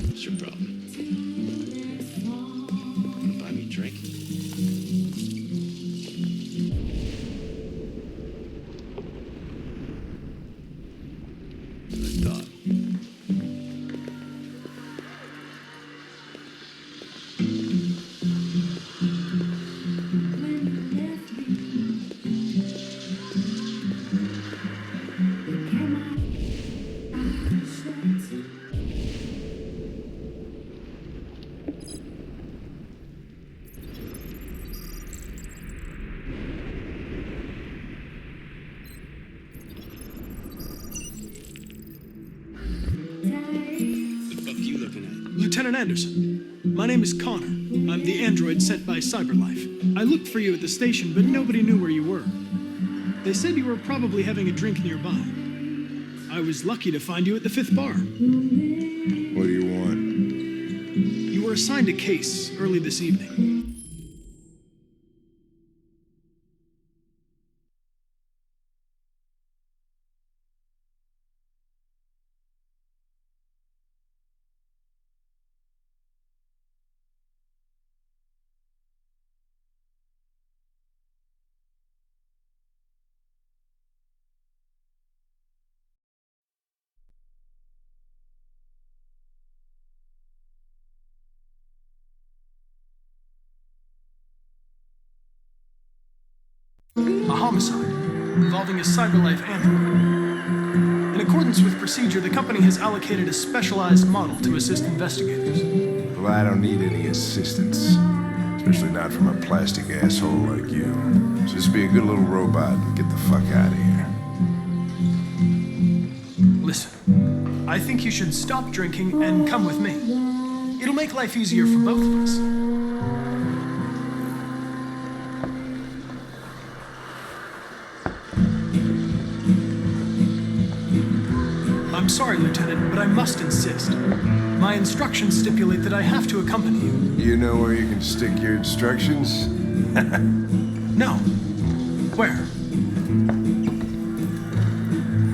What's your problem? Wanna buy me a drink? I thought. Lieutenant Anderson, my name is Connor. I'm the android sent by CyberLife. I looked for you at the station, but nobody knew where you were. They said you were probably having a drink nearby. I was lucky to find you at the 5th bar. What do you want? You were assigned a case early this evening. A homicide involving a CyberLife android. In accordance with procedure, the company has allocated a specialized model to assist investigators. Well, I don't need any assistance. Especially not from a plastic asshole like you. Just be a good little robot and get the fuck out of here. Listen, I think you should stop drinking and come with me. It'll make life easier for both of us. I'm sorry, Lieutenant, but I must insist. My instructions stipulate that I have to accompany you. You know where you can stick your instructions? No. Where?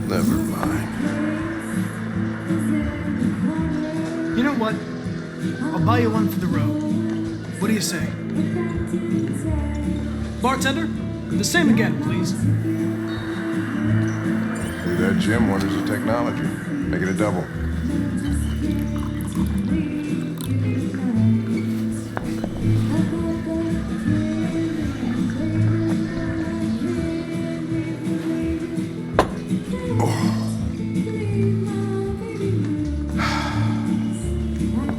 Never mind. You know what? I'll buy you one for the road. What do you say? Bartender, the same again, please. That Jim wonders the technology. Make it a double.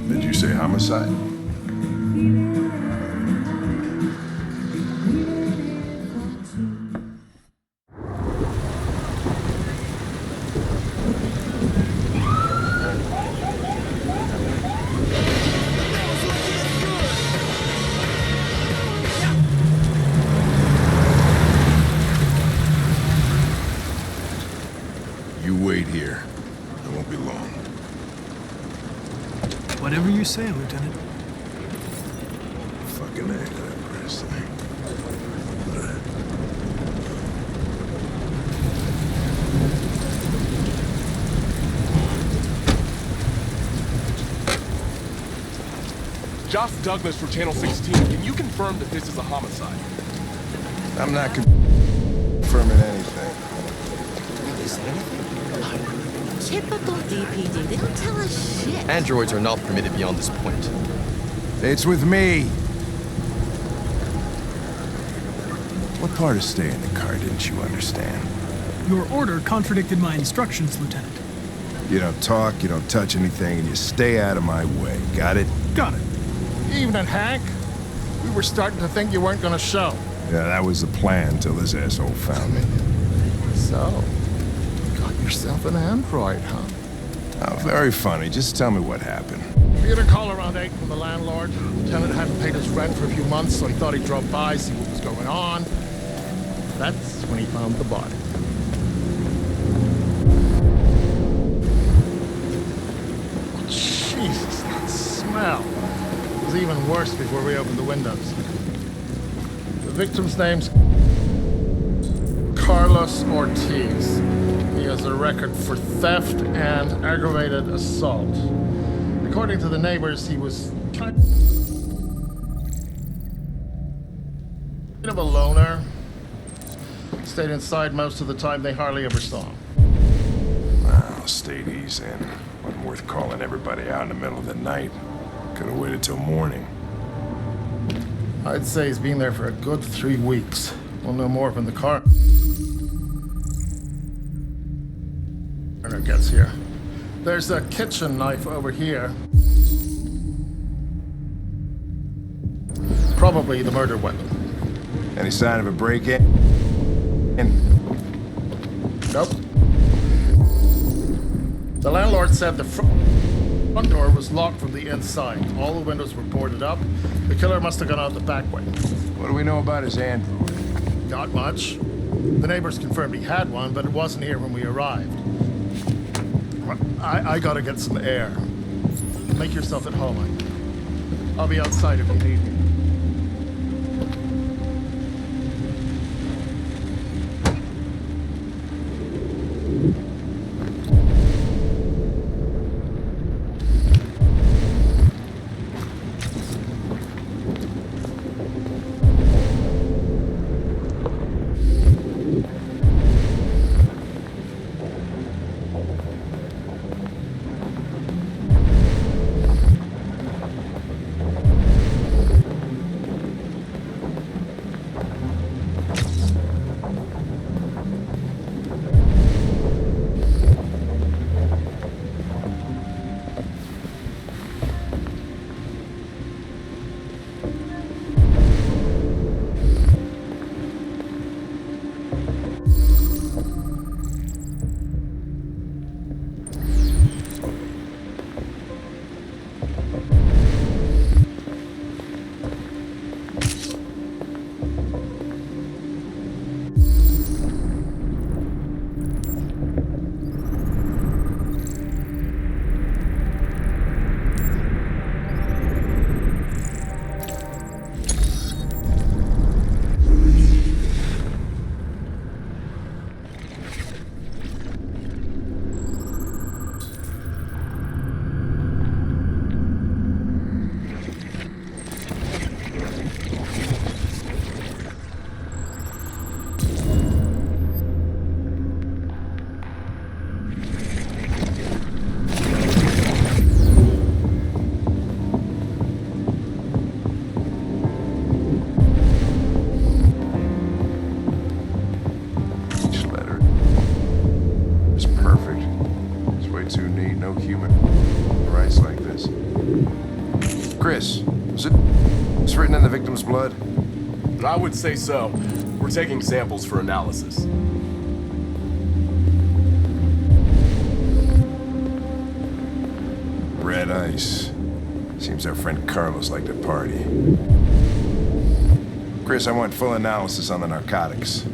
Did you say homicide? You wait here. I won't be long. Whatever you say, Lieutenant. Fucking A, that press thing. Josh Douglas for Channel 16. Can you confirm that this is a homicide? I'm not confirming anything. Did they say anything? Typical DPD. They don't tell us shit. Androids are not permitted beyond this point. It's with me. What part of staying in the car didn't you understand? Your order contradicted my instructions, Lieutenant. You don't talk, you don't touch anything, and you stay out of my way. Got it? Got it. Evening, Hank. We were starting to think you weren't gonna show. Yeah, that was the plan till this asshole found me. So, you got yourself an android, huh? Oh, very funny. Just tell me what happened. We had a call around 8 from the landlord. The tenant hadn't paid his rent for a few months, so he thought he'd drop by, see what was going on. That's when he found the body. Oh, Jesus, that smell. It was even worse before we opened the windows. The victim's name's Carlos Ortiz. He has a record for theft and aggravated assault. According to the neighbors, he was kind of a loner. Stayed inside most of the time. They hardly ever saw him. Well, stayed easy in. Wasn't worth calling everybody out in the middle of the night. Could have waited till morning. I'd say he's been there for a good 3 weeks. We'll know more when the coroner gets here. There's a kitchen knife over here. Probably the murder weapon. Any sign of a break-in? Nope. The landlord said the front door was locked from the inside. All the windows were boarded up. The killer must have gone out the back way. What do we know about his android? Not much. The neighbors confirmed he had one, but it wasn't here when we arrived. I gotta get some air. Make yourself at home. I'll be outside if you need me. It's written in the victim's blood? I would say so. We're taking samples for analysis. Red ice. Seems our friend Carlos liked to party. Chris, I want full analysis on the narcotics.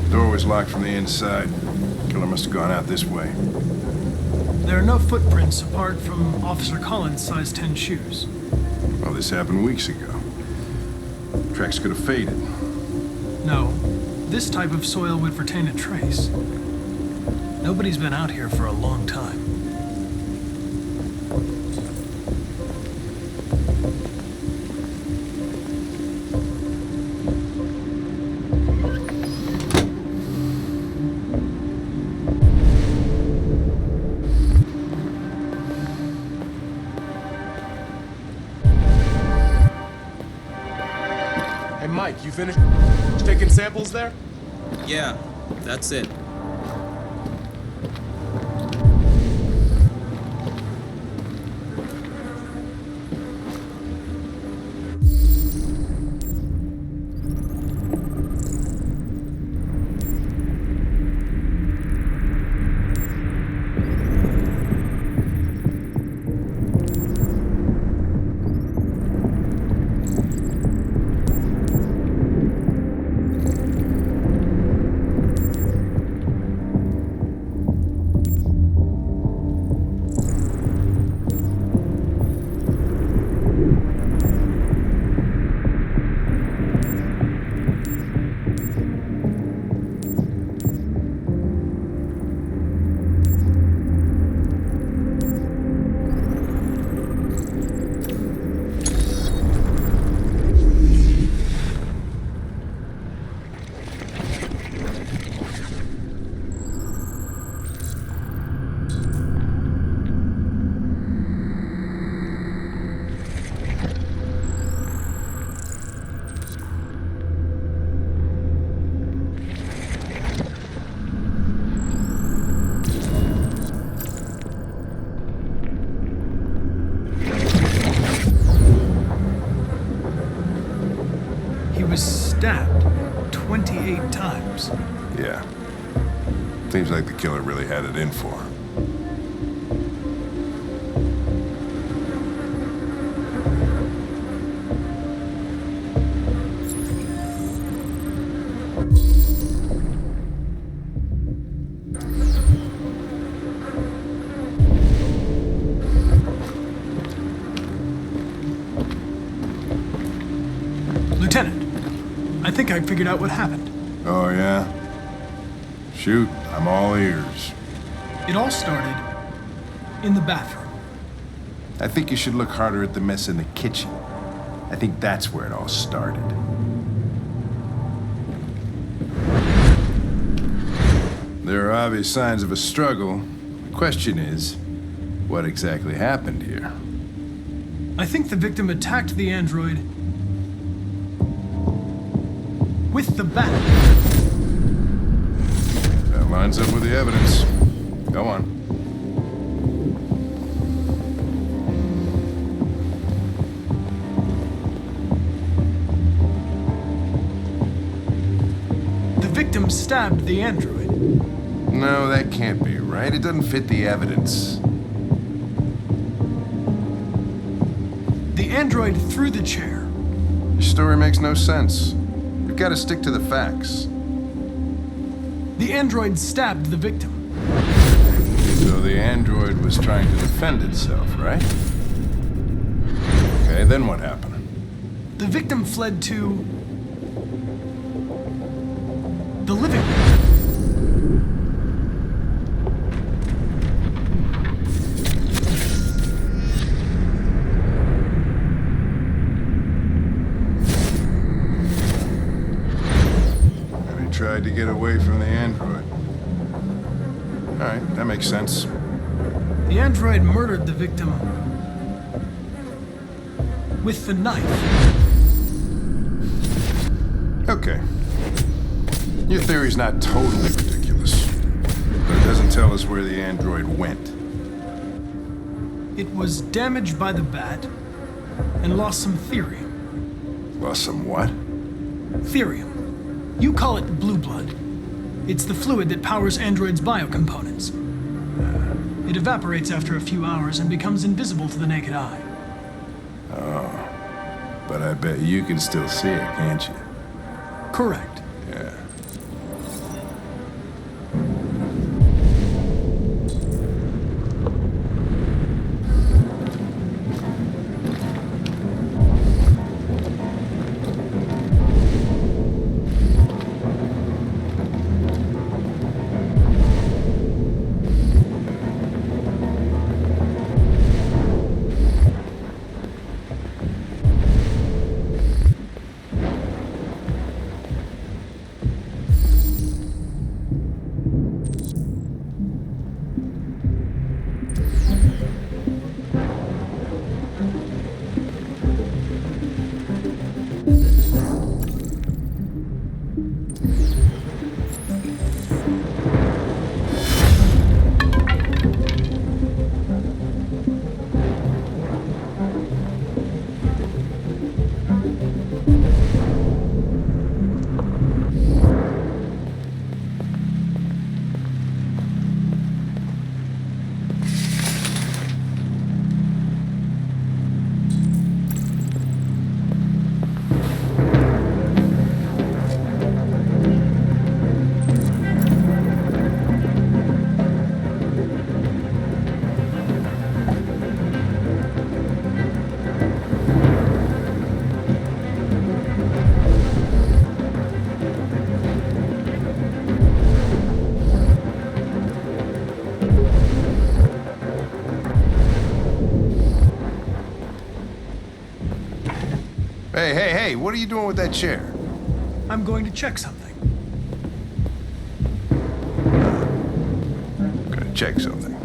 Door was locked from the inside. Killer must have gone out this way. There are no footprints apart from Officer Collins' size 10 shoes. Well, this happened weeks ago. Tracks could have faded. No, this type of soil would retain a trace. Nobody's been out here for a long time. Mike, you finished taking samples there? Yeah, that's it. He was stabbed 28 times. Yeah. Seems like the killer really had it in for him. Lieutenant, I think I figured out what happened. Oh, yeah? Shoot, I'm all ears. It all started in the bathroom. I think you should look harder at the mess in the kitchen. I think that's where it all started. There are obvious signs of a struggle. The question is, what exactly happened here? I think the victim attacked the android with the bat. That lines up with the evidence. Go on. The victim stabbed the android. No, that can't be right. It doesn't fit the evidence. The android threw the chair. Your story makes no sense. You've got to stick to the facts. The android stabbed the victim. So the android was trying to defend itself, right? Okay, then what happened? The victim fled to the living room. And he tried to get away from the android. All right, that makes sense. The android murdered the victim with the knife. Okay. Your theory's not totally ridiculous, but it doesn't tell us where the android went. It was damaged by the bat and lost some therium. Lost some what? Therium. You call it blue blood. It's the fluid that powers androids' biocomponents. It evaporates after a few hours and becomes invisible to the naked eye. But I bet you can still see it, can't you? Correct. Yeah. Hey, what are you doing with that chair? I'm going to check something. I'm gonna check something.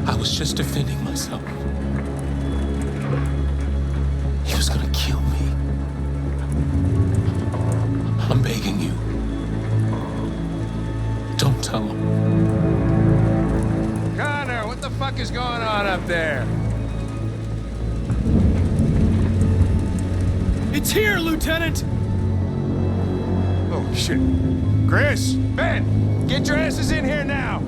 I was just defending myself. He was gonna kill me. I'm begging you. Don't tell him. Connor, what the fuck is going on up there? It's here, Lieutenant! Oh, shit. Chris, Ben, get your asses in here now.